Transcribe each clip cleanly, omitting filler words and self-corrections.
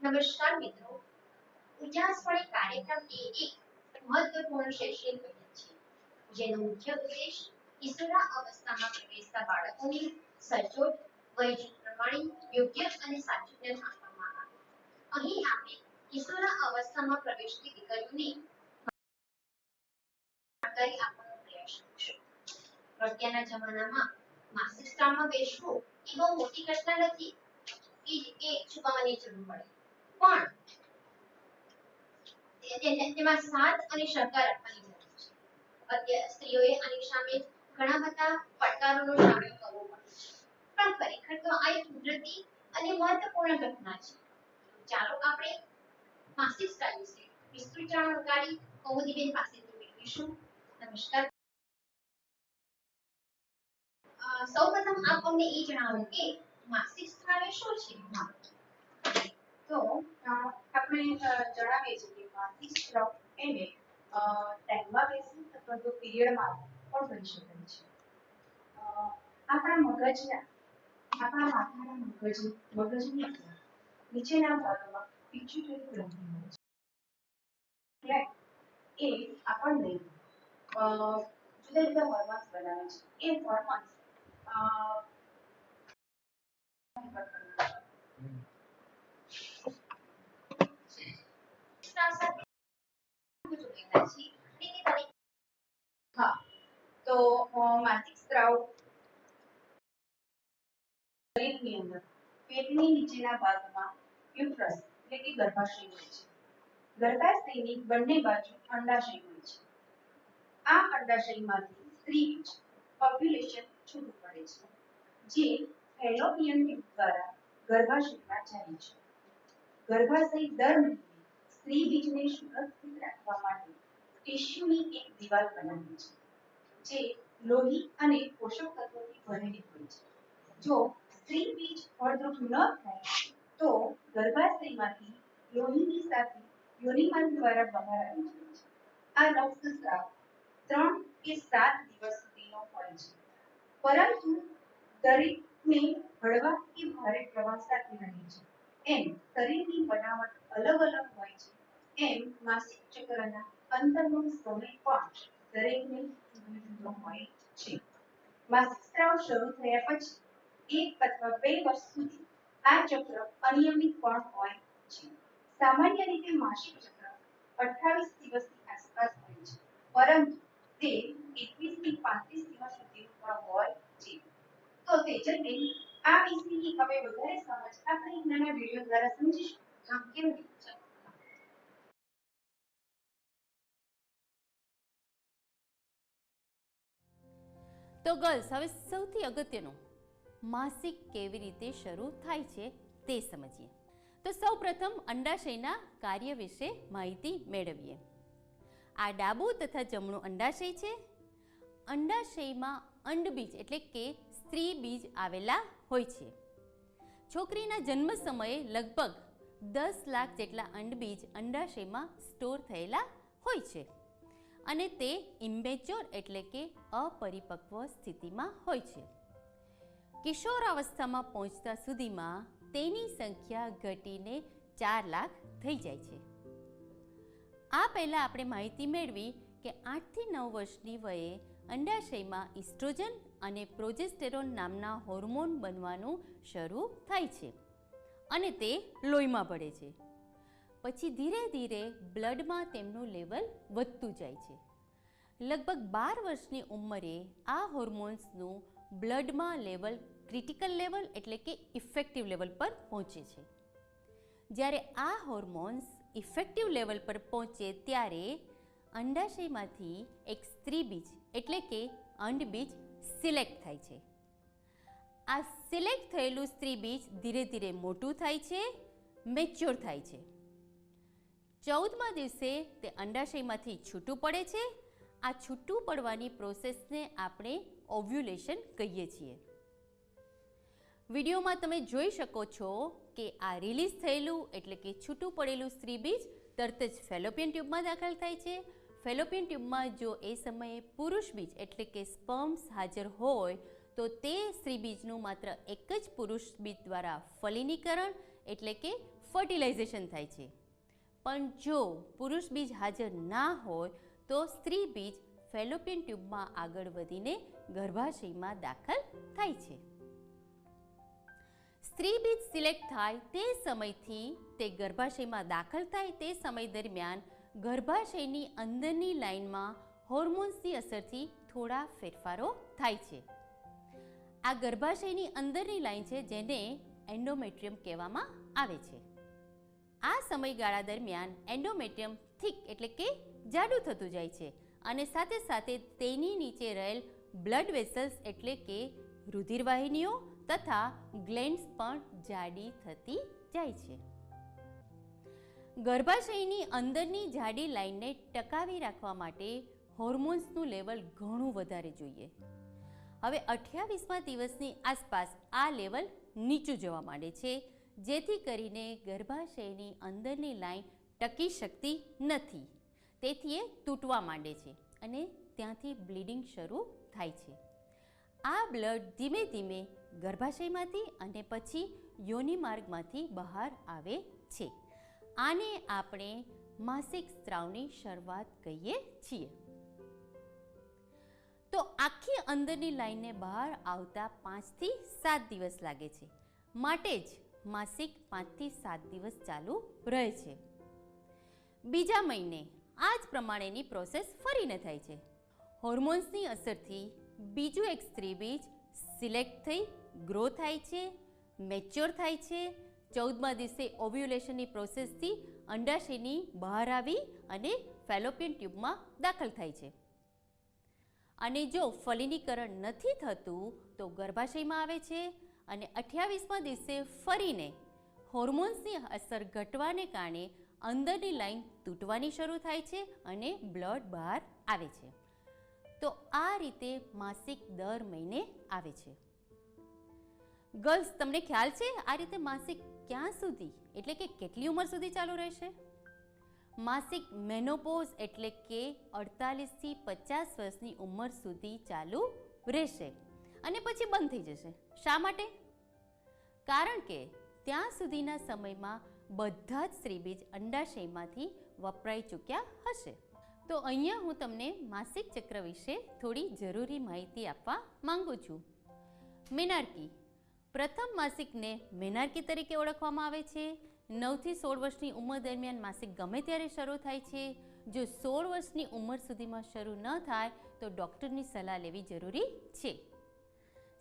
નમસ્કાર મિત્રો, ઉજાસવાણી કાર્યક્રમ એ એક મહત્વપૂર્ણ શૈક્ષણિક પદ્ધતિ છે, જેનો મુખ્ય ઉદ્દેશ કિશોરા અવસ્થામાં પ્રવેશતા બાળકોને સચોટ, વયજૂથ પ્રમાણે યોગ્ય અને સાચું જ્ઞાન આપવામાં આવે. અહીં આપણે કિશોરા અવસ્થામાં પ્રવેશતી દીકરીઓને જાણકારી આપવાનો પ્રયાસ કરીશું. અત્યારના જમાનામાં માસિક સ્ત્રાવમાં બેસવું એ બહુ મોટી ઘટના નથી કે છુપાવવાની જરૂર પડે, પણ તેમાં સાથ અને સહકાર આપવાની જરૂર છે. અત્યારે સ્ત્રીઓએ આની સામે ઘણા બધા પડકારોનો સામનો કરવો પડે છે, પણ ખરેખર તો આ એક કુદરતી અને મહત્વપૂર્ણ ઘટના છે. ચાલો આપણે માસિક સ્ત્રાવ વિશે વિસ્તૃત જાણકારી કૌમુદીબેન પાસેથી મેળવીશું. નમસ્કાર. સૌપ્રથમ આપ અમને એ જણાવો કે માસિક સ્ત્રાવ શું છે? તો આપણે જણાવીએ છીએ કે માસિક સ્ત્રાવ એને ટાઈમમાં બેસી અથવા તો પીરિયડમાં પણ બની શકે છે. આપણા માથાના મગજની નીચેના ભાગમાં પિટ્યુટરી ગ્રંથિ હોય છે. એ આપણને જુદા જુદા હોર્મોન્સ બનાવે છે. એ હોર્મોન્સ તો માસિક સ્ત્રાવ શરીરની અંદર પેટની નીચેના ભાગમાં યુટ્રસ એટલે કે ગર્ભાશય હોય છે. ગર્ભાશયની બંને બાજુ અંડાશય હોય છે. આ અંડાશયમાંથી સ્ત્રીબીજ ઓવ્યુલેશન છૂટું પડે છે, જે ફેલોપિયન ટ્યુબ દ્વારા ગર્ભાશયમાં જાય છે. ગર્ભાશય દર મહિને સ્ત્રીબીજને સુરક્ષિત રાખવા માટે ટિશ્યુની એક દિવાલ બનાવે છે, જે લોહી અને પોષક તત્વોથી ભરેલી હોય છે. જો સ્ત્રીબીજ ફળદ્રુપ ન થાય તો ગર્ભાશયમાંથી લોહીની સાથે યોનિમાર્ગ દ્વારા બહાર આવી જાય છે. આ રક્તસ્રાવ 3 કે 7 દિવસ સુધીનો હોય છે, પરંતુ દરેકને હળવા કે ભારે પ્રવાહ સાથે રહે છે. એમ શરીરની બનાવટ અલગ અલગ હોય છે, એમ માસિક ચક્રના અંતરનો સમય પણ દરેકને જુદો જુદો હોય છે. માસિક સ્ત્રાવ શરૂ થયા પછી 1 અથવા 2 વર્ષ સુધી આ ચક્ર અનિયમિત પણ હોય છે. સામાન્ય રીતે માસિક ચક્ર 28 દિવસની આસપાસ હોય છે, પરંતુ તે 21 થી 35 દિવસ સુધી પણ હોય છે. તો તેજલબેન, આ વિષયની હવે વધારે સમજ આપણે એક નાના વિડિયો દ્વારા સમજીશું. કેમ નહીં? તો ગર્લ્સ, હવે સૌથી અગત્યનું માસિક કેવી રીતે શરૂ થાય છે તે સમજીએ. તો સૌપ્રથમ અંડાશયના કાર્ય વિશે માહિતી મેળવીએ. આ ડાબું તથા જમણું અંડાશય છે. અંડાશયમાં અંડબીજ એટલે કે સ્ત્રી બીજ આવેલા હોય છે. છોકરીના જન્મ સમયે લગભગ 10 લાખ જેટલા અંડબીજ અંડાશયમાં સ્ટોર થયેલા હોય છે, અને તે ઇમ્મેચ્યોર એટલે કે અપરિપક્વ સ્થિતિમાં હોય છે. કિશોરાવસ્થામાં પહોંચતા સુધીમાં તેની સંખ્યા ઘટીને 4 લાખ થઈ જાય છે. આ પહેલાં આપણે માહિતી મેળવી કે 8 થી 9 વર્ષની વયે અંડાશયમાં ઇસ્ટ્રોજન અને પ્રોજેસ્ટેરોન નામના હોર્મોન બનવાનું શરૂ થાય છે, અને તે લોહીમાં ભળે છે. પછી ધીરે ધીરે બ્લડમાં તેમનું લેવલ વધતું જાય છે. લગભગ 12 વર્ષની ઉંમરે આ હોર્મોન્સનું બ્લડમાં લેવલ ક્રિટિકલ લેવલ એટલે કે ઇફેક્ટિવ લેવલ પર પહોંચે છે. જ્યારે આ હોર્મોન્સ ઇફેક્ટિવ લેવલ પર પહોંચે ત્યારે અંડાશયમાંથી એક સ્ત્રીબીજ એટલે કે અંડબીજ સિલેક્ટ થાય છે. આ સિલેક્ટ થયેલું સ્ત્રીબીજ ધીરે ધીરે મોટું થાય છે, મેચ્યોર થાય છે. 14મા દિવસે તે અંડાશયમાંથી છૂટું પડે છે. આ છૂટું પડવાની પ્રોસેસને આપણે ઓવ્યુલેશન કહીએ છીએ. વિડીયોમાં તમે જોઈ શકો છો કે આ રિલીઝ થયેલું એટલે કે છૂટું પડેલું સ્ત્રીબીજ તરત જ ફેલોપિયન ટ્યુબમાં દાખલ થાય છે. ફેલોપિયન ટ્યુબમાં જો એ સમયે પુરુષ બીજ એટલે કે સ્પર્મ્સ હાજર હોય તો તે સ્ત્રીબીજનું માત્ર એક જ પુરુષ બીજ દ્વારા ફલિનીકરણ એટલે કે ફર્ટિલાઇઝેશન થાય છે. પણ જો પુરુષ બીજ હાજર ના હોય તો સ્ત્રી બીજ ફેલોપિયન ટ્યુબમાં આગળ વધીને ગર્ભાશયમાં દાખલ થાય છે. સ્ત્રી બીજ સિલેક્ટ થાય તે સમયથી તે ગર્ભાશયમાં દાખલ થાય તે સમય દરમિયાન ગર્ભાશયની અંદરની લાઇનમાં હોર્મોન્સની અસરથી થોડા ફેરફારો થાય છે. આ ગર્ભાશયની અંદરની લાઇન છે જેને એન્ડોમેટ્રિયમ કહેવામાં આવે છે. આ સમયગાળા દરમિયાન એન્ડોમેટ્રિયમ થીક એટલે કે જાડું થતું જાય છે અને સાથે સાથે તેની નીચે રહેલ બ્લડ વેસલ્સ એટલે કે રુધિરવાહિનીઓ તથા ગ્લેન્ડ્સ પણ જાડી થતી જાય છે. ગર્ભાશયની અંદરની જાડી લાઇનને ટકાવી રાખવા માટે હોર્મોન્સનું લેવલ ઘણું વધારે જોઈએ. હવે 28મા દિવસની આસપાસ આ લેવલ નીચું જવા માંડે છે, જેથી કરીને ગર્ભાશયની અંદરની લાઇન ટકી શકતી નથી. તેથી એ તૂટવા માંડે છે અને ત્યાંથી બ્લીડિંગ શરૂ થાય છે. આ બ્લડ ધીમે ધીમે ગર્ભાશયમાંથી અને પછી યોનિ માર્ગમાંથી બહાર આવે છે. આને આપણે માસિક સ્ત્રાવની શરૂઆત કહીએ છીએ. તો આખી અંદરની લાઇનને બહાર આવતા 5 થી 7 દિવસ લાગે છે, માટે જ માસિક 5 થી 7 દિવસ ચાલુ રહે છે. બીજા મહિને આ જ પ્રમાણેની પ્રોસેસ ફરીને થાય છે. હોર્મોન્સની અસરથી બીજું એક સ્ત્રી બીજ સિલેક્ટ થઈ ગ્રો થાય છે, મેચ્યોર થાય છે. 14મા દિવસે ઓવ્યુલેશનની પ્રોસેસથી અંડાશયની બહાર આવી અને ફેલોપિયન ટ્યુબમાં દાખલ થાય છે. અને જો ફલિનીકરણ નથી થતું તો ગર્ભાશયમાં આવે છે અને 28મા દિવસે ફરીને હોર્મોન્સની અસર ઘટવાને કારણે અંદરની લાઇન તૂટવાની શરૂ થાય છે અને બ્લડ બહાર આવે છે. તો આ રીતે માસિક દર મહિને આવે છે. ગર્લ્સ, તમને ખ્યાલ છે આ રીતે માસિક ક્યાં સુધી એટલે કે કેટલી ઉંમર સુધી ચાલુ રહેશે? માસિક મેનોપોઝ એટલે કે 48 થી 50 વર્ષની ઉંમર સુધી ચાલુ રહેશે અને પછી બંધ થઈ જશે. શા માટે? કારણ કે ત્યાં સુધીના સમયમાં બધા જ સ્ત્રીબીજ અંડાશયમાંથી વપરાઈ ચૂક્યા હશે. તો અહીંયા હું તમને માસિક ચક્ર વિશે થોડી જરૂરી માહિતી આપવા માંગુ છું. મેનાર્કી. પ્રથમ માસિકને મેનાર્કી તરીકે ઓળખવામાં આવે છે. 9 થી 16 વર્ષની ઉંમર દરમિયાન માસિક ગમે ત્યારે શરૂ થાય છે. જો 16 વર્ષની ઉંમર સુધીમાં શરૂ ન થાય તો ડૉક્ટરની સલાહ લેવી જરૂરી છે.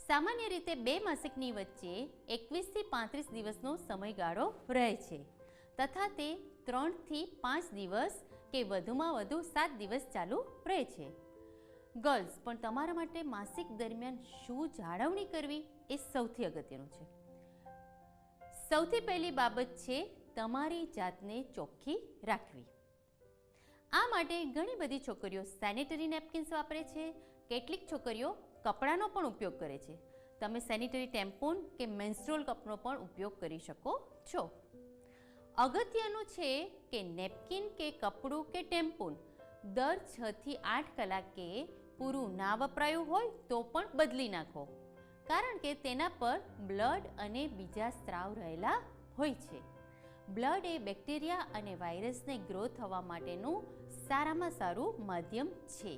સામાન્ય રીતે 2 માસિકની વચ્ચે 21 થી 35 દિવસનો સમયગાળો રહે છે તથા તે 3 થી 5 દિવસ કે વધુમાં વધુ 7 દિવસ ચાલુ રહે છે. ગર્લ્સ, પણ તમારા માટે માસિક દરમિયાન શું જાળવણી કરવી એ સૌથી અગત્યનું છે. સૌથી પહેલી બાબત છે તમારી જાતને ચોખ્ખી રાખવી. આ માટે ઘણી બધી છોકરીઓ સેનિટરી નેપકિન્સ વાપરે છે. કેટલીક છોકરીઓ કપડાનો પણ ઉપયોગ કરે છે. તમે સેનિટરી ટેમ્પોન કે મેન્સ્ટ્રુઅલ કપનો પણ ઉપયોગ કરી શકો છો. અગત્યનું છે કે નેપકિન કે કપડું કે ટેમ્પોન દર 6 થી 8 કલાકે પૂરું ના વપરાયું હોય તો પણ બદલી નાખો, કારણ કે તેના પર બ્લડ અને બીજા સ્ત્રાવ રહેલા હોય છે. બ્લડ એ બેક્ટેરિયા અને વાયરસને ગ્રો થવા માટેનું સારામાં સારું માધ્યમ છે.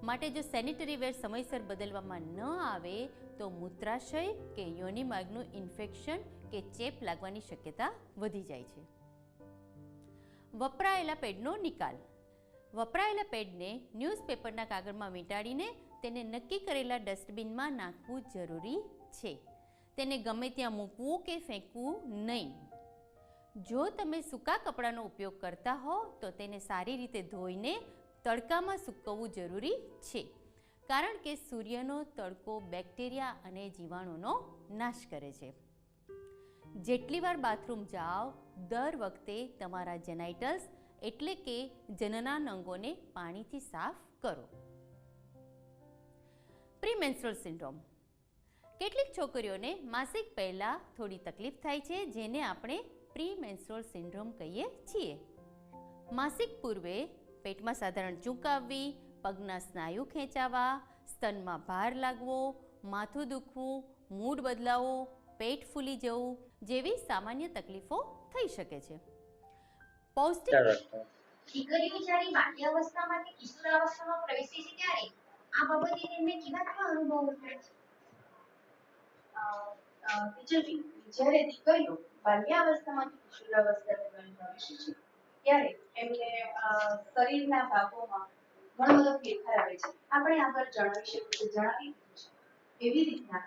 માટે જો સેનિટરી વેર સમયસર બદલવામાં ન આવે તો મૂત્રાશય કે યોનિ માર્ગનું ઇન્ફેક્શન કે ચેપ લાગવાની શક્યતા વધી જાય છે. વપરાયેલા પેડનો નિકાલ. વપરાયેલા પેડને ન્યૂઝપેપરના કાગળમાં વીંટાળીને તેને નક્કી કરેલા ડસ્ટબિનમાં નાખવું જરૂરી છે. તેને ગમે ત્યાં મૂકવું કે ફેંકવું નહીં. જો તમે સૂકા કપડાનો ઉપયોગ કરતા હો તો તેને સારી રીતે ધોઈને તડકામાં સૂકવવું જરૂરી છે, કારણ કે સૂર્યનો તડકો બેક્ટેરિયા અને જીવાણુનો નાશ કરે છે. જેટલી વાર બાથરૂમ જાઓ દર વખતે તમારા જેનાઇટલ્સ એટલે કે જનનાંગ અંગોને પાણીથી સાફ કરો. પ્રીમેન્સ્ટ્રુઅલ સિન્ડ્રોમ. કેટલીક છોકરીઓને માસિક પહેલાં થોડી તકલીફ થાય છે, જેને આપણે પ્રીમેન્સ્ટ્રુઅલ સિન્ડ્રોમ કહીએ છીએ. માસિક પૂર્વે પેટમાં સાધારણ ચૂંક આવવી, પગના સ્નાયુ ખેંચાવા, સ્તનમાં ભાર લાગવો, માથું દુખવું, મૂડ બદલાવો, પેટ ફૂલી જવું જેવી સામાન્ય તકલીફો થઈ શકે છે. પૌષ્ટિક સરસ. દીકરીઓ જ્યારે બાલ્યાવસ્થામાંથી કિશોરાવસ્થામાં પ્રવેશે છે ત્યારે આ બાબતે તેમને કેવા કેવા અનુભવો થાય છે? ટીચરજી, જ્યારે દીકરીઓ બાલ્યાવસ્થામાંથી કિશોરાવસ્થા દરમિયાન પ્રવેશે છે ત્યારે એમને શરીરના ભાગોમાં ઘણો બધો ફેરફાર આવે છે. આપણે આગળ જણાવી દીધું છે એવી રીતના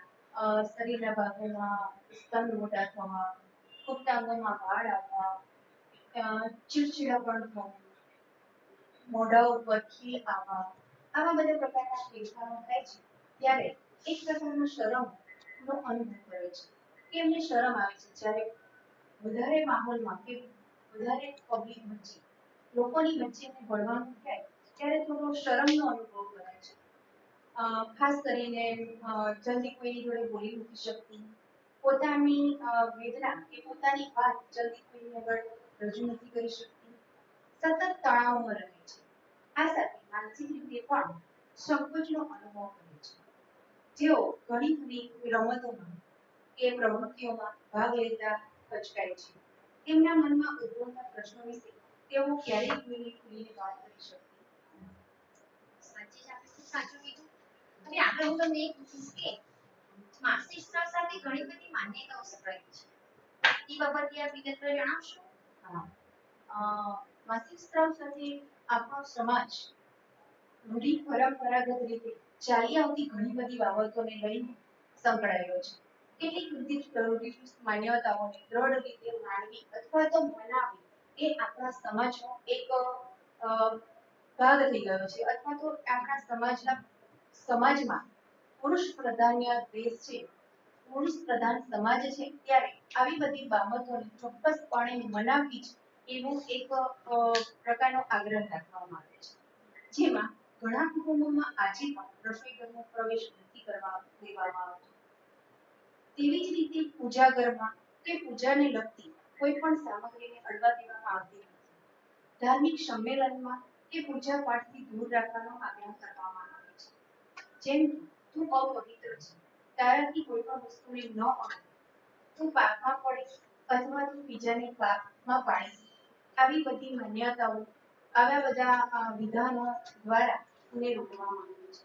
શરીરના ભાગોમાં સ્તન મોટા થવા, પુખ્તાંગોમાં વાળ આવવા, ચીડચીડાપણ થવું, મોઢા ઉપર ખીલ આવવા, આવા બધા પ્રકારના ફેરફારો થાય છે ત્યારે એક પ્રકારનો શરમનો અનુભવ કરે છે કે એમને શરમ આવે છે જ્યારે વધારે માહોલમાં કે વધારે પબ્લિક વચ્ચે લોકોની વચ્ચે એમને ભળવાનું થાય ત્યારે થોડો શરમનો અનુભવ કરે છે. ખાસ કરીને જલ્દી કોઈની જોડે બોલી નથી શકતી, પોતાની વેદના કે પોતાની વાત જલ્દી કોઈની આગળ રજૂ નથી કરી શકતી, સતત તણાવમાં રહે છે. આ સાથે માનસિક રીતે પણ સંકોચનો અનુભવ કરે છે. જેઓ ઘણી ઘણી રમતોમાં કે પ્રવૃત્તિઓમાં ભાગ લેતા અચકાય છે. તેમના મનમાં ઉદ્ભવતા પ્રશ્નો વિશે તેઓ ક્યારેય કોઈને ખુલીને વાત કરી શકતી સાચી જ આપણે ખૂબ સાચું કીધું. હવે આગળ હું તમને એ પૂછીશ કે માસિક સ્ત્રાવ સાથે ઘણી બધી માન્યતાઓ સંકળાયેલી છે. એ બાબતે આપ વિગતવાર જણાવશો? માસિક સ્ત્રાવ સાથે આપણો સમાજ રૂઢિ પરંપરાગત રીતે ચાલી આવતી ઘણી બધી બાબતોને લઈને સંકળાયેલો છે. કેટલીક રૂઢિચુસ્ત માન્યતાઓને દ્રઢ રીતે માનવી અથવા તો મનાવવી એ આપણા સમાજનો એક ભાગ થઈ ગયો છે અથવા તો આપણા સમાજમાં પુરુષ પ્રધાન દેશ છે, પુરુષ પ્રધાન સમાજ છે ત્યારે આવી બધી બાબતોને ચોક્કસપણે મનાવવી જ એવું એક પ્રકારનો આગ્રહ રાખવામાં આવે છે. જેમાં ઘણા કુટુંબોમાં આજે પણ રસોઈ ઘરમાં પ્રવેશ નથી કરવા દેવામાં આવતો. તેવી જ રીતે પૂજા ઘરમાં કે પૂજાને લગતી કોઈ પણ સામગ્રીને અડવા દેવામાં આવતી નથી. ધાર્મિક સંમેલનમાં કે પૂજા પાઠથી દૂર રાખવાનો આગ્રહ કરવામાં આવે છે. જેમ તું અપવિત્ર છે, તારાથી કોઈ પણ વસ્તુને ન અડે, તું પાપમાં પડે અથવા તું બીજાને પાપમાં પાડીશ, આવી બધી માન્યતાઓ આવા બધા વિધાનો દ્વારા એને રોકવામાં આવે છે.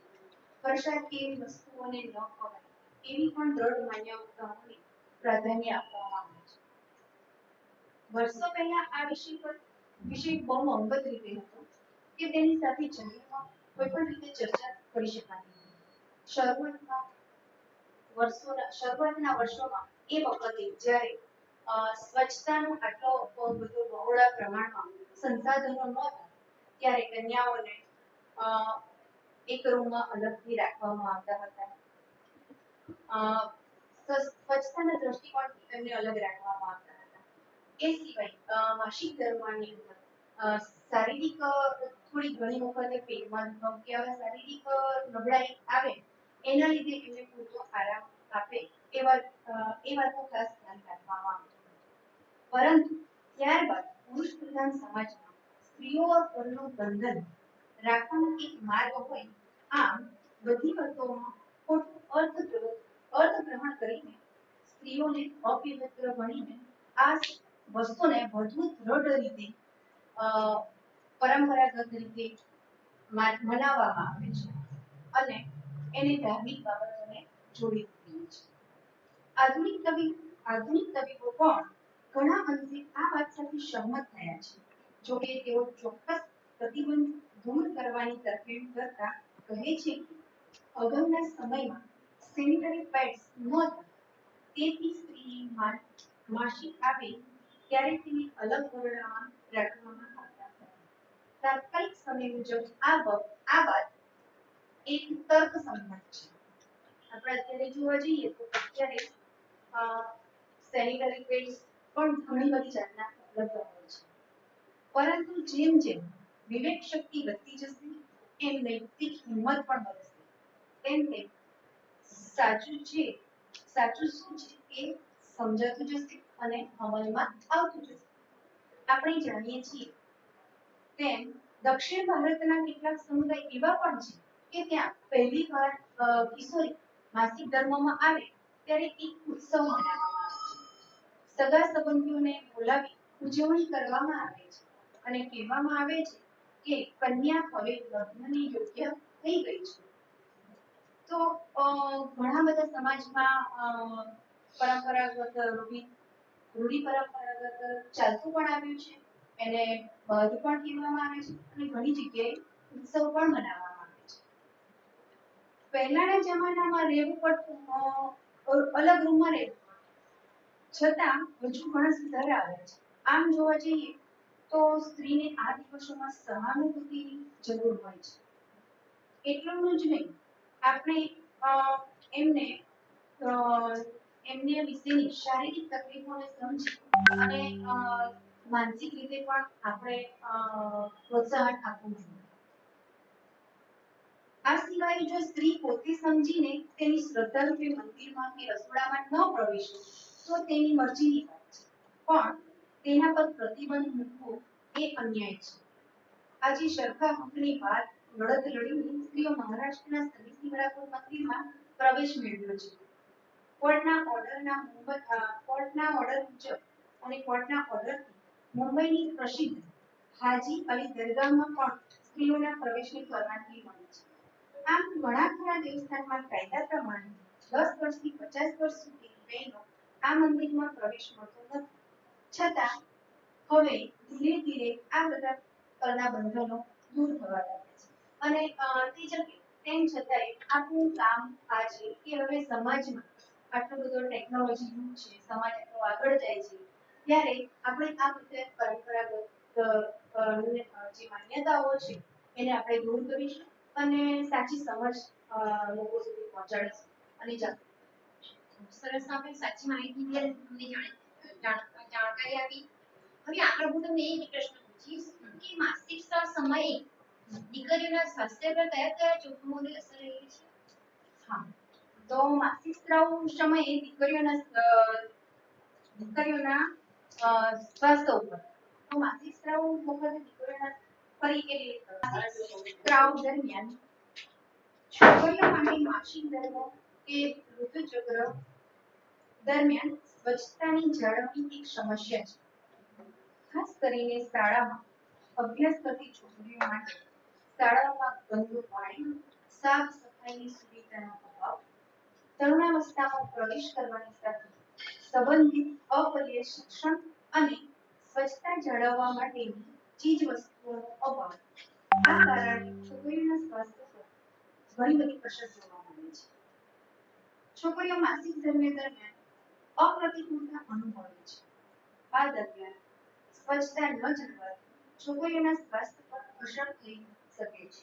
પ્રસાદ કે વસ્તુઓને ન ખવાય એવી પણ દ્રઢ માન્યતાઓને પ્રાધાન્ય આપવામાં આવે છે. વર્ષો પહેલા આ વિષય બહુ અંગત રીતે હતો કે તેની સાથે જમીનમાં કોઈ પણ રીતે ચર્ચા કરી શકાતી હતી. શરૂઆતના વર્ષોમાં એ વખતે જ્યારે સ્વચ્છતાનો આટલો બધો બહોળા પ્રમાણમાં સંસાધનો નહોતા ત્યારે કન્યાઓને એક રૂમમાં અલગથી રાખવામાં આવતા હતા. સ્વચ્છતાના દ્રષ્ટિકોણથી તેમને અલગ રાખવામાં આવતા હતા. એ સિવાય માસિક દરમિયાનની અંદર શારીરિક થોડી ઘણી વખતે પેટમાં દુખાવો કે આવા શારીરિક નબળાઈ આવે એના લીધે એમને પૂરતો આરામ આપે એ વાતનું ખાસ ધ્યાન રાખવામાં આવતું હતું. પરંતુ ત્યારબાદ પુરુષ પ્રધાન સમાજમાં સ્ત્રીઓ પરનું બંધન રાખવાનો એક માર્ગ હોય આમ બધી વાતોમાં ખોટું અર્થગ્રહણ કરીને સ્ત્રીઓને અપવિત્ર ગણીને આ વસ્તુને વધુ દ્રઢ રીતે પરંપરાગત રીતે મનાવવામાં આવે છે અને એને ધાર્મિક બાબતોને જોડી દીધી છે. આધુનિક તબીબો પણ ઘણા અંશે આ વાત સાથે સહમત થયા છે. જોકે તેઓ ચોક્કસ પ્રતિબંધ દૂર કરવાની તરફેણ કરતા કહે છે કે અગાઉના સમયમાં સેનિટરી પેડ્સ નહોતા, તેથી સ્ત્રી માસિક આવે ત્યારે તેને અલગ ઓરડામાં રાખવામાં આવતા હતા. તાત્કાલિક સમય મુજબ આ વાત એક તર્કસંગત છે. આપણે અત્યારે જોવા જઈએ તો અત્યારે સેનિટરી પેડ્સ પણ ઘણી બધી જાતના ઉપલબ્ધ હોય છે. પરંતુ જેમ જેમ વિવેક શક્તિ વધતી જશે એમ નૈતિક હિંમત પણ વધશે. તેમ તેમ સાચું શું છે એ સમજાતું જશે અને અમલમાં આવતું જશે. આપણે જાણીએ છીએ તેમ દક્ષિણ ભારતના કેટલાક સમુદાય એવા પણ છે કે ત્યાં પહેલી વાર કિશોરી માસિક ધર્મમાં આવે ત્યારે એક ઉત્સવ મનાવવામાં આવે છે. સગા સંબંધીઓને બોલાવી ઉજવણી કરવામાં આવે છે અને કહેવામાં આવે છે કે કન્યા હવે લગ્નની યોગ્ય થઈ ગઈ છે. તો ઘણા બધા સમાજમાં પરંપરાગત રૂઢિ પરંપરાગત ચાલતું પણ આવ્યું છે. એને બધ પણ કહેવામાં આવે છે અને ઘણી જગ્યાએ ઉત્સવ પણ મનાવવામાં આવે છે. પહેલાના જમાનામાં રહેવું પડતું અલગ રૂમમાં રહેવું, છતાં હજુ ઘણા સુધારા આવ્યા છે. આમ જોવા જઈએ તો સ્ત્રીને આ દિવસોમાં સહાનુભૂતિની જરૂર હોય છે. એટલું જ નહીં, આપણે એમને એમને વિશેની શારીરિક તકલીફોને સમજી અને માનસિક રીતે પણ આપણે પ્રોત્સાહન આપવું જોઈએ. આ સિવાય જો સ્ત્રી પોતે સમજીને તેની શ્રદ્ધા રૂપે મંદિરમાં કે રસોડામાં ન પ્રવેશે તો તેની મરજીની વાત છે, પણ તેના પર પ્રતિબંધ મૂકવો એ અન્યાય છે. આજે સરખા હકની વાત લડત લડીને સ્ત્રીઓ મહારાષ્ટ્રના શનિ શિંગણાપુર મંદિરમાં પ્રવેશ મેળવ્યો છે. કોર્ટના ઓર્ડર મુજબ અને કોર્ટના ઓર્ડરથી મુંબઈની પ્રસિદ્ધ હાજી અલી દરગાહમાં પણ સ્ત્રીઓના પ્રવેશની પરવાનગી મળી છે. આમ ઘણા ખરા દેવસ્થાનમાં કાયદા પ્રમાણે 10 વર્ષથી 50 વર્ષ સુધીની બહેનો આ મંદિરમાં પ્રવેશ મળતો નથી. છતાં હવે ધીરે ધીરે આ બધા કરના બંધનો દૂર થવા લાગ્યા છે અને તેમ છતાંય આપણું કામ આ છે કે હવે સમાજમાં આટલો બધો ટેકનોલોજી યુગ છે, સમાજ એટલો આગળ જાય છે, ત્યારે આપણે આ બધા પરંપરાગત જે માન્યતાઓ છે એને આપણે દૂર કરીશું અને સાચી સમજ લોકો સુધી પહોંચાડીશું અને સરસ, આપણે સાચી માહિતી અમને જાણકારી આપી. હવે આગળ હું તમને એક પ્રશ્ન પૂછીશ કે માસિક સ્રાવ સમયે દીકરીઓના સ્વાસ્થ્ય પર કયા કયા જોખમોની અસર રહે છે? હા, તો માસિક સ્રાવ સમયે દીકરીઓના સ્વાસ્થ્ય ઉપર, તો માસિક સ્રાવ વખતે દીકરીઓના સ્રાવ દરમિયાન છોકરીઓ માટે માસિક ધર્મ કે ઋતુચક્ર દરમિયાન સ્વચ્છતાની જાળવણી એક સમસ્યા છે. ખાસ કરીને શાળામાં અભ્યાસ કરતી છોકરીઓ માટે શાળામાં ગંદુ પાણી, સાફ સફાઈની સુવિધાનો અભાવ, તરુણાવસ્થામાં પ્રવેશ કરવાની સાથે સંબંધિત અપર્યાપ્ત શિક્ષણ અને સ્વચ્છતા જાળવવા માટેની ચીજ વસ્તુઓનો અભાવ, આ કારણે છોકરીઓના સ્વાસ્થ્ય પર ઘણી બધી અસર જોવા મળે છે. છોકરીઓ માસિક ધર્મ દરમિયાન અપ્રતિકૂળતા અનુભવે છે. આ દરમિયાન સ્વચ્છતા ન જળવાથી છોકરીઓના સ્વાસ્થ્ય પર અસર થઈ શકે છે,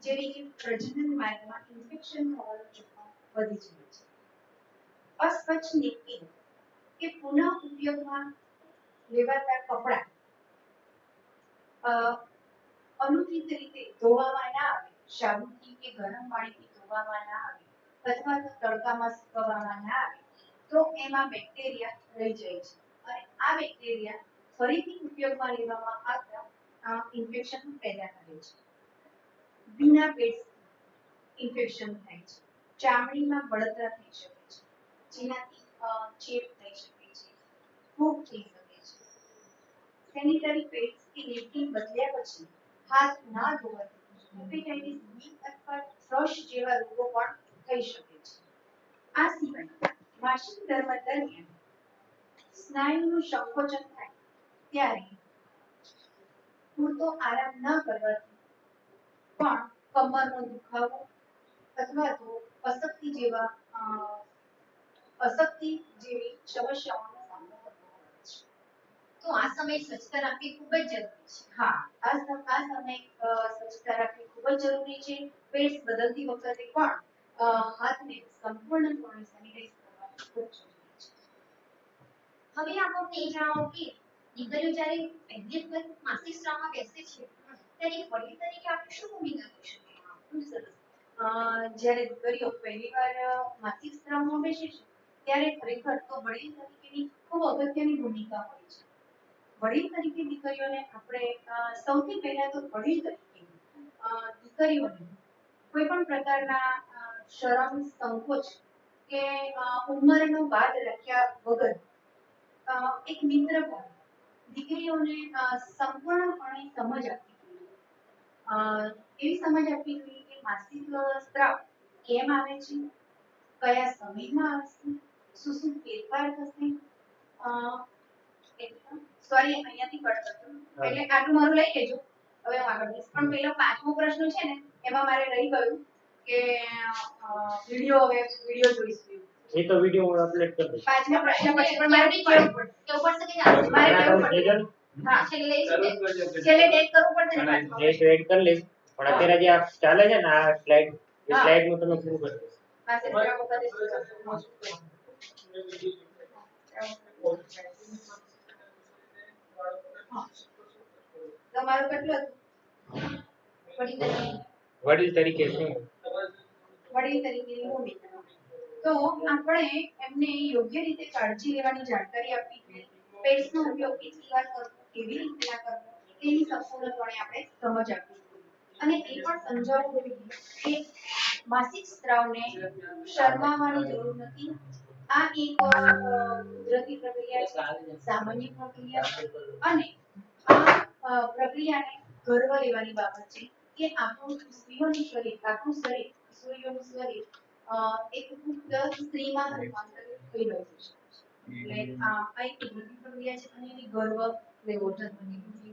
જેવી કે પ્રજનન માર્ગમાં ઇન્ફેક્શન થવાનું જોખમ વધી જાય છે. અસ્વચ્છ નેપકિન કે પુનઃ ઉપયોગમાં લેવાતા કપડાં અનુચિત રીતે ધોવામાં ના આવે, સાબુથી કે ગરમ પાણીથી ધોવામાં ના આવે અથવા તો તડકામાં સુકવવામાં ના આવે તો એમાં બેક્ટેરિયા રહી જાય છે અને આ બેક્ટેરિયા ફરીથી ઉપયોગમાં લેવામાં આવતા ઇન્ફેક્શન પેદા કરે છે. ભીના પેટ ઇન્ફેક્શન થાય છે, ચામડીમાં બળતરા થઈ શકે છે, જેનાથી ચેપ થઈ શકે છે, ફૂગ થઈ શકે છે. સેનિટરી પેડ્સ કે નેપકિન બદલ્યા પછી હાથ ના ધોવાથી હેપેટાઇટિસ બી અથવા થ્રશ જેવા રોગો પણ થઈ શકે છે. આ સિવાય માસિક ધર્મ દરમિયાન સ્નાયુનું સંકોચન થાય ત્યારે પૂરતો આરામ ન કરવાથી પણ કમરનો દુખાવો અથવા તો અશક્તિ જેવી સમસ્યાઓનો સામનો કરવો પડે છે. તો આ સમયે સ્વચ્છતા રાખવી ખૂબ જ જરૂરી છે. હા, આ સમય સ્વચ્છતા રાખવી ખૂબ જ જરૂરી છે. પેડ્સ બદલતી વખતે પણ હાથને સંપૂર્ણપણે સેનિટાઈઝ કરવા ખૂબ જ જરૂરી છે. હવે આપણને એ જણાવો કે દીકરીઓ જ્યારે પહેલી વખત માસિક સ્રાવમાં બેસે છે ત્યારે એક વડીલ તરીકે આપણે શું ભૂમિકા લઈ શકીએ? ખૂબ સરસ. જ્યારે દીકરીઓ પહેલી વાર માસિક સ્રાવમાં બેસે છે ત્યારે ખરેખર તો વડીલ તરીકેની ખૂબ અગત્યની ભૂમિકા હોય છે. વડીલ તરીકે દીકરીઓને આપણે સૌથી પહેલા તો વડીલ તરીકે દીકરીઓને કોઈ પણ પ્રકારના શરમ, સંકોચ કે ઉંમરનો બાદ રાખ્યા વગર એક મિત્ર ભાવ દીકરીઓને સંપૂર્ણપણે સમજ આપવી જોઈએ. એવી સમજ આપવી જોઈએ કે માસિક સ્ત્રાવ કેમ આવે છે, કયા સમયમાં આવશે, શું શું ફેરફાર થશે. સોરી, અહીંયાથી કટ કરજો. એટલે આટલું મારું લઈ લેજો. હવે હું આગળ જઈશ. પણ પેલો 5મો પ્રશ્ન છે ને, એમાં મારે રહી ગયું કે વિડિયો જોઈશું. એ તો વિડિયો હું અપલોડ કરી દઈશ. 5મા પ્રશ્ન પછી પણ મારે કેવું કેવું પડશે. પડશે કે ચાલશે? મારે ઘણા કેવું તમે પડશે. કહેજો ને. હા, છેલ્લે શું છે? છેલ્લે ટેગ કરવું પડશે ને. નેક્સ્ટ એડ કરી લઈશ. પણ અત્યારે જે આ ચાલે છે ને આ સ્લાઇડ, એ હા. સ્લાઇડ નું તમે પૂરું કરી દો. માસિક સ્ત્રાવ વખતે શું કરવું? હા. તમારું કેટલું હતું? વડીલ તરીકે વડીલ તરીકે શું? વડીલ તરીકેની ભૂમિકા. તો આપણે એમને યોગ્ય રીતે કાળજી લેવાની જાણકારી આપવી જોઈએ. પેટ્સનો ઉપયોગ કેટલી વાર કરવો, કેવી રીતે ના કરવો, તેની સંપૂર્ણપણે આપણે સમજ આપવી જોઈએ. અને એ પણ સમજાવવું જોઈએ કે માસિક સ્ત્રાવને શરમાવાની જરૂર નથી. આ એક કુદરતી પ્રક્રિયા છે, સામાન્ય પ્રક્રિયા છે. અને આ પ્રક્રિયાને ગર્વ લેવાની બાબત છે કે આપણું સ્ત્રીઓનું શરીર, આપણું શરીર, કિશોરીઓનું શરીર એક પુખ્ત સ્ત્રીમાં રૂપાંતરિત થઈ રહ્યું છે. એટલે આ એક કુદરતી પ્રક્રિયા છે અને એની ગર્વ લેવો જોઈએ.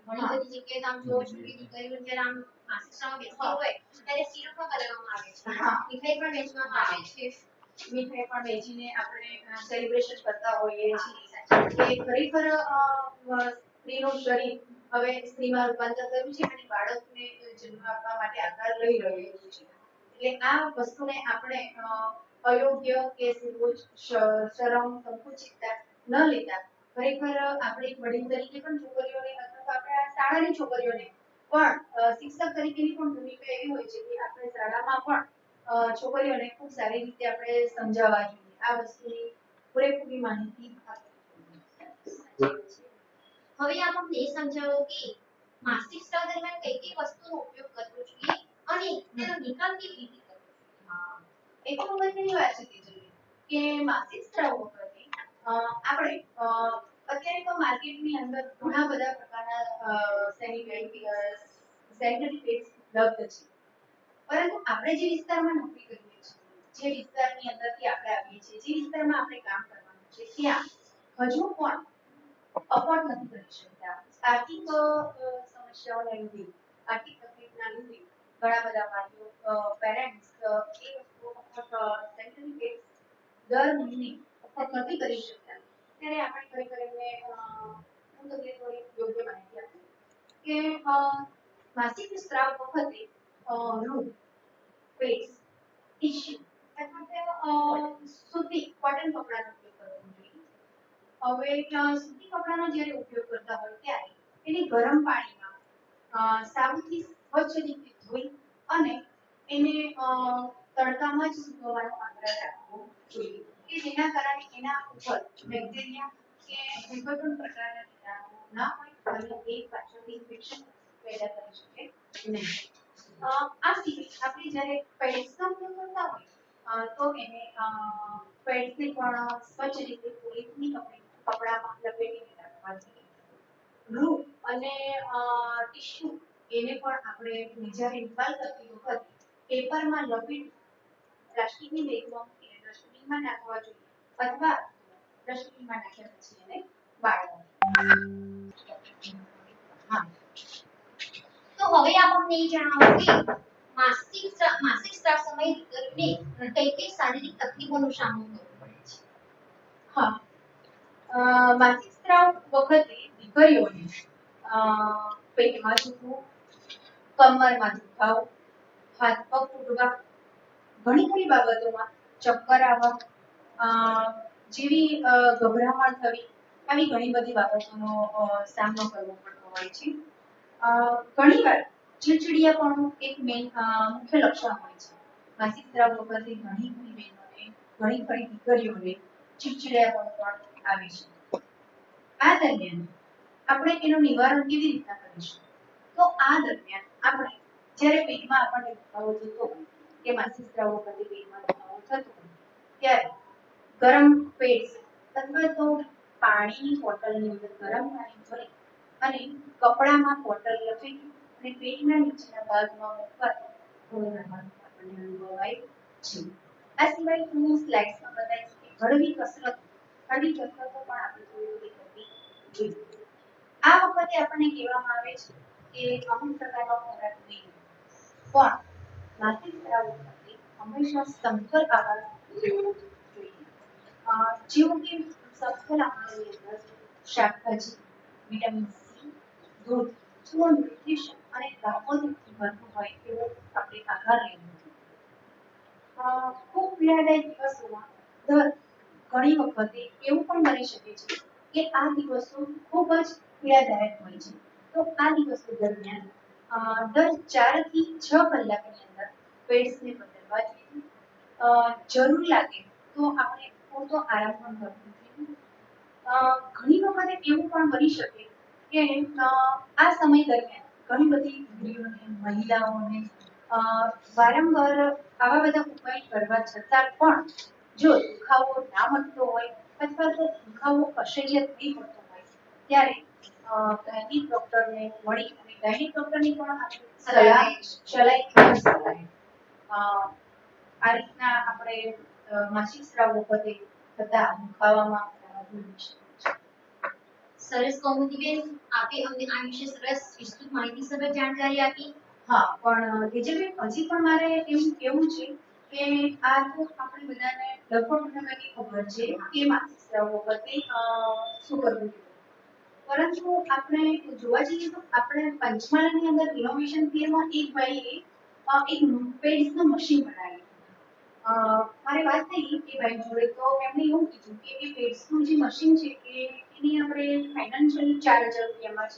ઘણી બધી જગ્યાએ આમ જોવો છો કે દીકરીઓ જ્યારે આમ માસિક સ્ત્રાવ બેસતી હોય ત્યારે સિરપ પણ બનાવવામાં આવે છે. હા. મીઠાઈ પણ વેચવામાં આવે છે. મીઠાઈ પણ વેચીને આપણે સેલિબ્રેશન કરતા હોઈએ છીએ કે ખરેખર સ્ત્રીનું શરીર હવે સ્ત્રીમાં રૂપાંતર થયું છે અને બાળકને જન્મ આપવા માટે આકાર લઈ રહ્યું છે. એટલે આ વસ્તુને આપણે અયોગ્ય કે શરમ, સંકુચિતતા ન લેતા ખરેખર આપણે એક વડીલ તરીકે પણ છોકરીઓને અથવા તો આપણે આ શાળાની છોકરીઓને પણ શિક્ષક તરીકેની પણ ભૂમિકા એવી હોય છે કે આપણે શાળામાં પણ છોકરીઓને ખૂબ સારી રીતે આપણે સમજાવવા જોઈએ. આ વસ્તુની પૂરેપૂરી માહિતી આપવી. હવે આપ અમને એ સમજાવો કે માસિક સ્ત્રાવ દરમિયાન કઈ કઈ વસ્તુનો ઉપયોગ કરવો જોઈએ અને તેનો નિકાલ કેવી રીતે કરવો જોઈએ? એ તો અગત્યની વાત છે કે માસિક સ્ત્રાવ વખતે આપણે અત્યારે તો માર્કેટની અંદર ઘણા બધા પ્રકારના સેનિટરી પેડ્સ ઉપલબ્ધ છે. પરંતુ આપણે જે વિસ્તારમાં નોકરી કરીએ છીએ, જે વિસ્તારની અંદરથી આપણે આવીએ છીએ, જે વિસ્તારમાં આપણે કામ કરવાનું છે, ત્યાં હજુ પણ અફોર્ડ નથી કરી શકતા. આર્થિક સમસ્યાઓને લીધે, આર્થિક તકલીફના લીધે ઘણા બધા વાલીઓ, પેરેન્ટ્સ એ વસ્તુઓ સેનિટરી પેડ્સ દર મહિને અફોર્ડ નથી કરી શકતા. ત્યારે આપણે ખરેખર એમને હું તમને થોડી યોગ્ય માહિતી આપું કે માસિક સ્ત્રાવ વખતે રૂમ, પેડ્સ, ટીશ્યુ અથવા સૂતી કોટન કપડાનો ઉપયોગ કરવો જોઈએ. હવે સૂતી કપડાનો જ્યારે ઉપયોગ કરતા હોય ત્યારે એને ગરમ પાણીમાં સાબુથી સ્વચ્છ રીતે ધોઈ અને એને તડકામાં જ સૂકવવાનો આગ્રહ રાખવો જોઈએ કે જેના કારણે એના ઉપર બેક્ટેરિયા કે કોઈ પણ પ્રકારના કીટાણુ ના હોય અને એ પાછળથી ઇન્ફેક્શન પેદા કરી શકે નહીં. આ સિવાય આપણે જ્યારે પેડ્સનો ઉપયોગ કરતા હોય તો એને પેડ્સને પણ સ્વચ્છ રીતે પોલિથીન કપડામાં લપેટીને રાખવા જોઈએ. રૂ અને ટીશ્યુ એને પણ આપણે જ્યારે નિકાલ કરતી વખતે પેપરમાં લપેટી પ્લાસ્ટિકની બેગમાં મૂકીને ડસ્ટબિનમાં નાખવા જોઈએ અથવા ડસ્ટબિનમાં નાખ્યા પછી એને બાળવા. હા. તો હવે આપ અમને એ જણાવો કે માસિક સ્ત્રાવ સમયે દીકરીને કઈ કઈ શારીરિક તકલીફોનો સામનો કરવો પડે છે? હા. માસિક સ્ત્રાવ વખતે દીકરીઓને પેટમાં દુખવું, કમરમાં દુખાવો, હાથ પગ તૂટવા, ઘણી ખરી બાબતોમાં ચક્કર આવવા જેવી ગભરામણ થવી, આવી ઘણી બધી બાબતોનો સામનો કરવો પડતો હોય છે. ઘણીવાર ચીડચીડિયાપણું એક મુખ્ય લક્ષણ હોય છે. માસિક સ્ત્રાવ વખતે ઘણી ખરી બહેનોને, ઘણી ખરી દીકરીઓને ચીડચીડિયાપણું પણ આવે છે. આ દરમિયાન આપણે એનું નિવારણ કેવી રીતના કરીશું? તો આ દરમિયાન આપણે જ્યારે પેટમાં આપણને દુખાવો થતો હોય કે માસિક સ્ત્રાવ વખતે પેટમાં દુખાવો થતો હોય ત્યારે ગરમ પેડ્સ અથવા તો પાણીની બોટલની અંદર ગરમ પાણી ભરી અને કપડામાં બોટલ લપેટી અને પેટના નીચેના ભાગમાં મૂકવાથી કોરોનામાં આપણને અનુભવાય છે. આ સિવાય હું સ્લાઇડ્સમાં બતાવીશ કે હળવી કસરતો પણ આપણે થોડી કરવી જોઈએ. આ વખતે આપણને કહેવામાં આવે છે કે અમુક પ્રકારનો ખોરાક નહીં પણ માસિક સ્રાવ વખતે હંમેશા સમતલ આહાર લેવો જોઈએ. જેવું કે સમતલ આહારની અંદર શાકભાજી, વિટામિન સી, દૂધ, પૂર્ણ ન્યુટ્રિશન અને કાર્બોદિતથી ભરપૂર હોય એવો આપણે આહાર લેવો જોઈએ. ખૂબ પીડાદાયક દિવસોમાં ઘણી વખતે એવું પણ બની શકે છે કે આ દિવસો ખૂબ જ પીડાદાયક હોય છે. તો આ દિવસો દરમિયાન દર 4 થી 6 કલાકની અંદર પેટ્સને બદલવા જોઈએ. જરૂર લાગે તો આપણે પૂરતો આરામ પણ કરવો જોઈએ. ઘણી વખતે એવું પણ બની શકે કે આ સમય દરમિયાન ઘણી બધી સ્ત્રીઓને, મહિલાઓને વારંવાર આવા બધા ઉપાય કરવા છતાં પણ જો દુખાવો ના મટતો હોય અથવા તો દુખાવો અસહ્ય થઈ પડતો હોય ત્યારે ગાયનિક ડોક્ટરને મળી અને ગાયનિક ડોક્ટરની પણ સલાહ આ રીતના આપણે માસિક સ્રાવ વખતે થતા દુખાવામાં રાહત મળી શકે છે. સરસ કૌમુદીબેન, આપે અમને આ વિશે સરસ વિસ્તૃત માહિતીસભર જાણકારી આપી. હા, પણ તેજલબેન હજી પણ મારે એવું કહેવું છે કે આ તો આપણે બધાને લગભગ મોટાભાગે ખબર છે કે માસિક સ્રાવ વખતે શું કરવું જોઈએ. પરંતુ આપણે જોવા જઈએ તો આપણે પંચમહાલની અંદર ઇનોવેશન ફેરમાં એક ભાઈએ એક પેડ્સનું મશીન બનાવ્યું. મારે વાત થઈ એ ભાઈ જોડે તો એમણે એવું કીધું કે એ પેડ્સનું જે મશીન છે એની આપણે ફાઇનાન્શિયલી 4000 રૂપિયામાં જ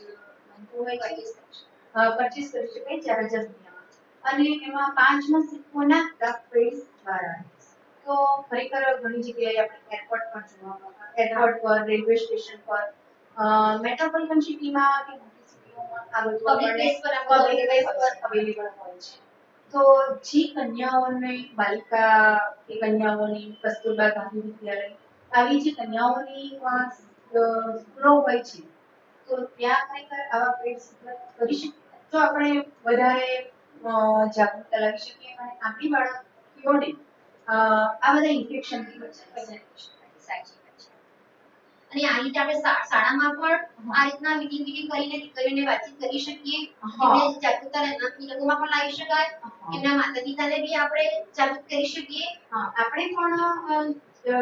પરચેસ કરી શકાય 4000 રૂપિયામાં અને એમાં 5નો સિક્કો નાખતા પેડ્સ બહાર આવે. તો ખરેખર ઘણી જગ્યાએ આપણે એરપોર્ટ પર જોવા મળતા, એરપોર્ટ પર, રેલવે સ્ટેશન પર, મેટ્રોપોલિટન સિટીમાં કે મોટી સિટીઓમાં આ બધું પબ્લિક પ્લેસ પર અવેલેબલ હોય છે. તો જે કન્યાઓને બાલિકા કે કન્યાઓની કસ્તુરબા ગાંધી વિદ્યાલય આવી જે કન્યાઓની સ્કૂલો હોય છે તો ત્યાં ખરેખર આવા પેડ્સ કરી શકીએ તો આપણે વધારે જાગૃતતા લાવી શકીએ અને આપણી બાળકીઓને આ બધા ઇન્ફેક્શનથી બચાવી શકાય. સાચી વાત છે. અને આ રીતે આપણે શાળામાં પણ આ રીતના મીટિંગ કરીને દીકરીઓને વાતચીત કરી શકીએ. એમને જાગૃતતા એ લોકોમાં પણ લાવી શકાય. એમના માતા પિતાને બી આપણે જાગૃત કરી શકીએ. આપણે પણ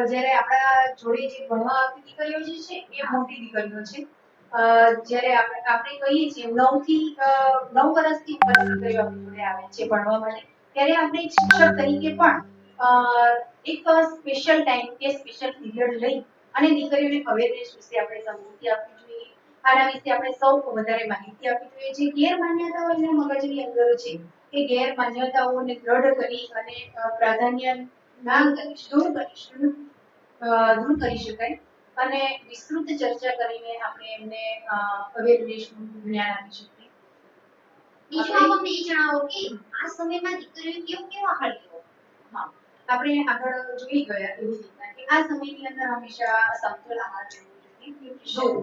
જ્યારે આપણા જોડે જે ભણવા આવતી દીકરીઓ જે છે એ મોટી દીકરીઓ છે. જ્યારે આપણે કહીએ છીએ 9 વર્ષથી ઉપરની દીકરીઓ આપણી જોડે આવે છે ભણવા માટે ત્યારે આપણે એક શિક્ષક તરીકે પણ એક સ્પેશિયલ ટાઈમ કે સ્પેશિયલ પીરિયડ લઈ અને દીકરીઓને અવેરનેસ વિશે આપણે સમજૂતી આપવી જોઈએ. આના વિશે આપણે સૌ વધારે માહિતી આપવી જોઈએ. જે ગેરમાન્યતાઓ એના મગજની અંદર છે એ ગેરમાન્યતાઓને દ્રઢ કરી અને પ્રાધાન્ય દૂર કરી શકાય અને વિસ્તૃત ચર્ચા કરીને આપણે એમને અવેરનેસનું જ્ઞાન આપી શકીએ. બીજું આપ અમને એ જણાવો કે આ સમયમાં દીકરીઓ કેવો આહાર લેવો? હા, આપણે આગળ જોઈ ગયા એવી રીતના કે આ સમયની અંદર હંમેશા સમતોલ આહાર લેવો જોઈએ.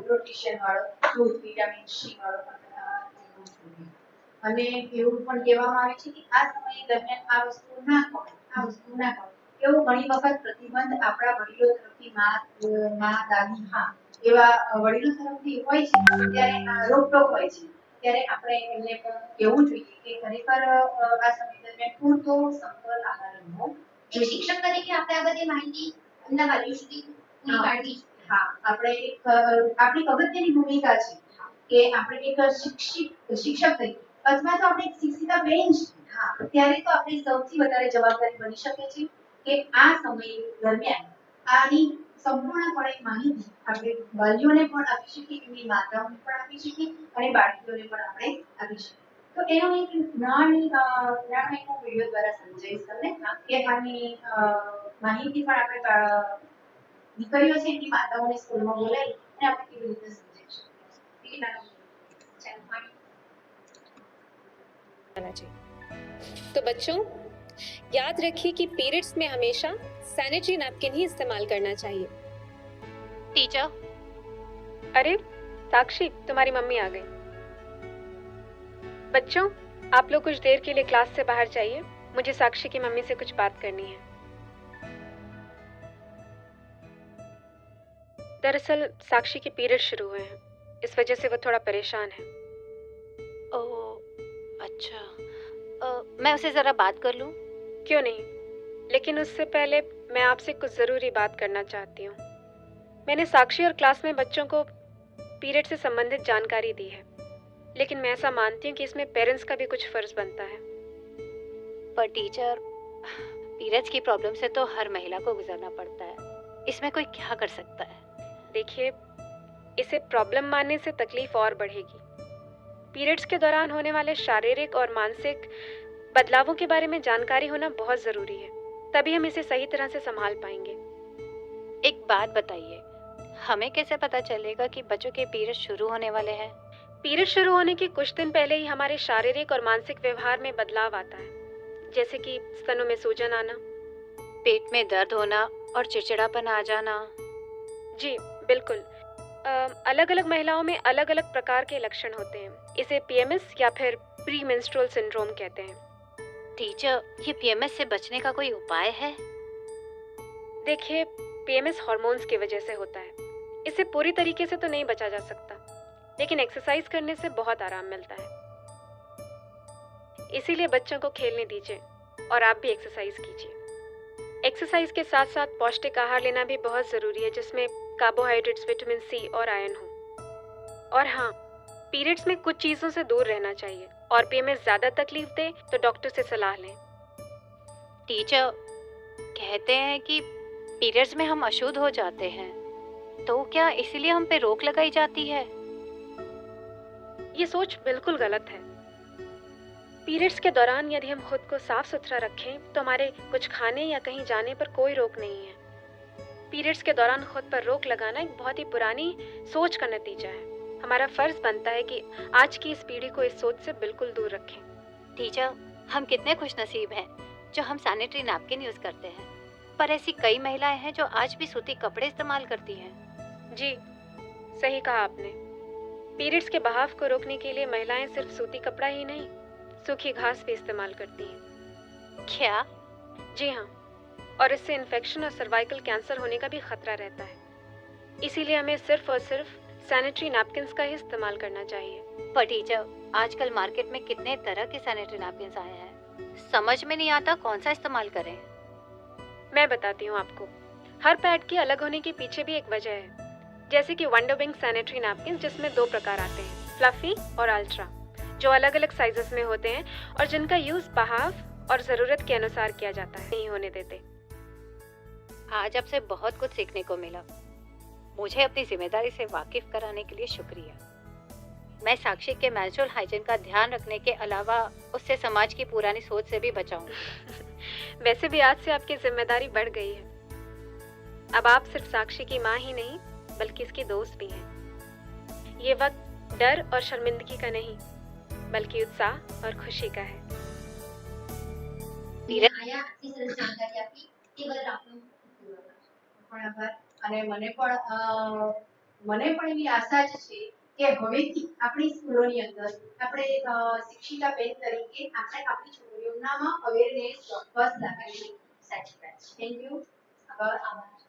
ન્યુટ્રિશન વાળો, દૂધ, વિટામિન સી વાળો લેવો જોઈએ. અને એવું પણ કહેવામાં આવે છે કે આ સમય દરમિયાન આ વસ્તુ ના ખવાય એવો ઘણી વખત પ્રતિબંધ આપણા વડીલો તરફથી મા દાદી એવા વડીલો તરફથી હોય છે ત્યારે રોકટોક હોય છે ત્યારે આપણે એમને પણ કહેવું જોઈએ કે ખરેખર આ સમય દરમિયાન પૂરતો સમતોલ આહાર લેવો એક શિક્ષક તરીકે આપણે આ બધી માહિતી એમના વાલીઓ સુધી પૂરી પાડવી. હા, આપણે આપણી અગત્યની ભૂમિકા છે કે આપણે એક શિક્ષક તરીકે અથવા તો આપણે એક શિક્ષિકા બેન ત્યારે તો આપણી સૌથી વધારે જવાબદારી બની શકે છે કે આ સમય દરમિયાન આની સંપૂર્ણપણે માહિતી આપણે વાલીઓને પણ આપી શકીએ, એમની માતાઓને પણ આપી શકીએ અને બાળકીઓને પણ આપણે આપી શકીએ. તો એનો એક નાની વિડીયો દ્વારા સમજાવીશ તમને કે આની માહિતી પણ આપણે દીકરીઓ છે એની માતાઓને સ્કૂલમાં બોલાવી અને આપણે કેવી રીતે સમજાવી શકીએ. तो बच्चों याद रखिए कि पीरियड्स में हमेशा सैनिटरी नैपकिन ही इस्तेमाल करना चाहिए. टीचर, अरे साक्षी, तुम्हारी मम्मी आ गई। बच्चों, आप लोग कुछ देर के लिए क्लास से बाहर जाइए, मुझे साक्षी की मम्मी से कुछ बात करनी है। दरअसल साक्षी के पीरियड शुरू हुए हैं, इस वजह से वो थोड़ा परेशान है। ओह अच्छा, मैं उसे ज़रा बात कर लूँ? क्यों नहीं, लेकिन उससे पहले मैं आपसे कुछ ज़रूरी बात करना चाहती हूँ। मैंने साक्षी और क्लास में बच्चों को पीरियड से संबंधित जानकारी दी है, लेकिन मैं ऐसा मानती हूँ कि इसमें पेरेंट्स का भी कुछ फ़र्ज़ बनता है। पर टीचर, पीरियड्स की प्रॉब्लम से तो हर महिला को गुजरना पड़ता है, इसमें कोई क्या कर सकता है? देखिए, इसे प्रॉब्लम मानने से तकलीफ और बढ़ेगी। पीरियड्स के दौरान होने वाले शारीरिक और मानसिक बदलावों के बारे में जानकारी होना बहुत ज़रूरी है, तभी हम इसे सही तरह से संभाल पाएंगे। एक बात बताइए, हमें कैसे पता चलेगा कि बच्चों के पीरियड शुरू होने वाले हैं? पीरियड शुरू होने के कुछ दिन पहले ही हमारे शारीरिक और मानसिक व्यवहार में बदलाव आता है, जैसे कि स्तनों में सूजन आना, पेट में दर्द होना और चिड़चिड़ापन आ जाना। जी बिल्कुल। अलग अलग महिलाओं में अलग अलग प्रकार के लक्षण होते हैं। इसे पीएमएस या फिर प्री मेंस्ट्रुअल सिंड्रोम कहते हैं। टीचर, ये पीएमएस से बचने का कोई उपाय है? देखिए, पीएमएस हार्मोन्स की वजह से होता है, इससे पूरी तरीके से तो नहीं बचा जा सकता, लेकिन एक्सरसाइज करने से बहुत आराम मिलता है। इसीलिए बच्चों को खेलने दीजिए और आप भी एक्सरसाइज कीजिए। एक्सरसाइज के साथ साथ पौष्टिक आहार लेना भी बहुत ज़रूरी है, जिसमें कार्बोहाइड्रेट्स, विटामिन सी और आयरन हो। और हाँ, पीरियड्स में कुछ चीज़ों से दूर रहना चाहिए, और पीएमएस ज़्यादा तकलीफ दे तो डॉक्टर से सलाह लें। टीचर, कहते हैं कि पीरियड्स में हम अशुद्ध हो जाते हैं, तो क्या इसीलिए हम पे रोक लगाई जाती है? ये सोच बिल्कुल गलत है। पीरियड्स के दौरान यदि हम खुद को साफ सुथरा रखें तो हमारे कुछ खाने या कहीं जाने पर कोई रोक नहीं है। पीरियड्स के दौरान खुद पर रोक लगाना एक बहुत ही पुरानी सोच का नतीजा है। हमारा फर्ज बनता है कि आज की इस पीढ़ी को इस सोच से बिल्कुल दूर रखें। टीचर, हम कितने खुशनसीब हैं जो हम सैनिटरी नैपकिन यूज करते हैं, पर ऐसी कई महिलाएं हैं जो आज भी सूती कपड़े इस्तेमाल करती हैं। जी, सही कहा आपने। पीरियड्स के बहाव को रोकने के लिए महिलाएं सिर्फ सूती कपड़ा ही नहीं, सूखी घास भी इस्तेमाल करती हैं। क्या? जी हाँ, और इससे इन्फेक्शन और सर्वाइकल कैंसर होने का भी खतरा रहता है। इसीलिए हमें सिर्फ और सिर्फ सैनिटरी नैपकिन्स का ही इस्तेमाल करना चाहिए। पर टीचर, आजकल मार्केट में कितने तरह के सैनिटरी नैपकिन आए हैं, समझ में नहीं आता कौन सा इस्तेमाल करें। मैं बताती हूँ आपको। हर पैड के अलग होने के पीछे भी एक वजह है, जैसे कि वंडरविंग सैनिटरी नैपकिन, जिसमें 2 प्रकार आते हैं, फ्लफी और अल्ट्रा, जो अलग अलग साइजेस में होते हैं और जिनका यूज बहाव और ज़रूरत के अनुसार किया जाता है, नहीं होने देते। आज आपसे बहुत कुछ सीखने को मिला। मुझे अपनी जिम्मेदारी से वाकिफ कराने के लिए शुक्रिया। मैं साक्षी के मेंस्ट्रुअल हाइजीन का ध्यान रखने के अलावा उससे समाज की पुरानी सोच से भी बचाऊंगी। वैसे भी आज से आपकी जिम्मेदारी बढ़ गई है। अब आप सिर्फ साक्षी की माँ ही नहीं, बल्कि इसकी दोस्त भी हैं। ये वक्त डर और शर्मिंदगी का नहीं, बल्कि उत्साह और खुशी का है। આયા આટલી સરસ જાણકારી આપી એ બદલ આપનો ખૂબ ખૂબ આભાર. પણ આભાર. અને મને પણ એવી આશા જ છે કે હવેથી આપણી સ્કૂલોની અંદર આપણે શિક્ષિકા બેન તરીકે આપણે આપણી છોકરીઓનામાં અવેરનેસ ચોક્કસ લાવીએ. સાચી વાત છે. Thank you. આભાર. આભાર.